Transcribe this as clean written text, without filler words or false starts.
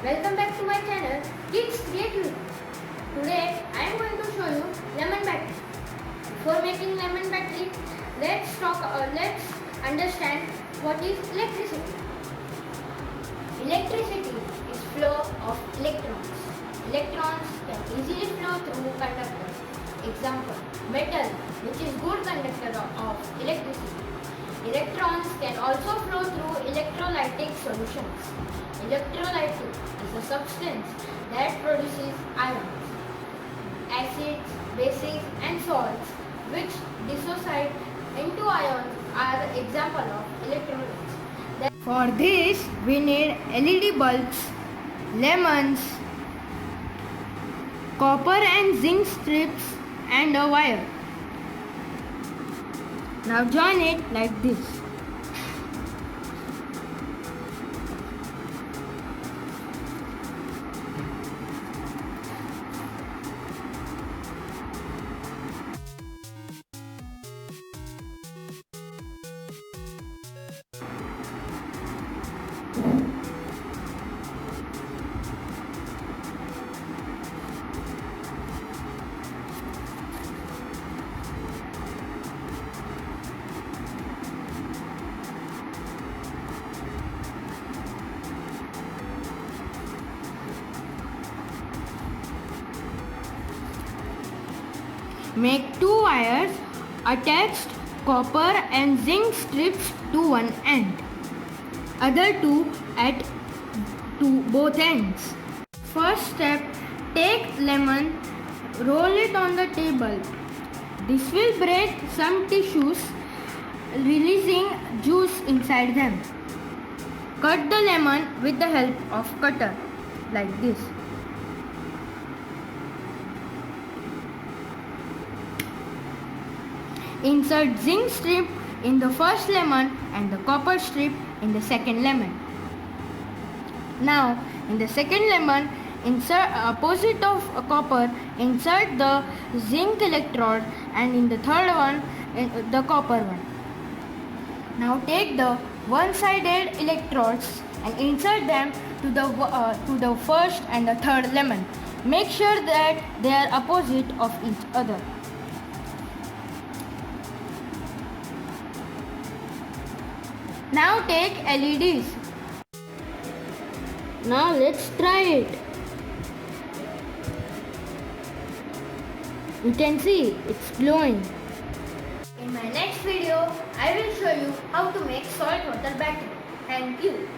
Welcome back to my channel Kids Creative. Today I am going to show you lemon battery. Before making lemon battery, let's understand what is electricity. Electricity is flow of electrons. Electrons can easily flow through conductors. Example, metal, which is good conductor of electricity. Electrons can also flow through electrolytic solutions. Electrolytic is a substance that produces ions, acids, bases and salts which dissociate into ions are example of electrolytes. For this we need LED bulbs, lemons, copper and zinc strips and a wire. Now join it like this. Make two wires attached copper and zinc strips to one end, other two at both ends. First step, take lemon, roll it on the table. This will break some tissues, releasing juice inside them. Cut the lemon with the help of cutter, like this. Insert zinc strip in the first lemon and the copper strip in the second lemon. Now, in the second lemon, insert opposite of copper, insert the zinc electrode, and in the third one, the copper one. Now take the one-sided electrodes and insert them to the first and the third lemon. Make sure that they are opposite of each other. Now take LEDs. Now let's try it. You can see it's glowing. In my next video, I will show you how to make salt water battery. Thank you.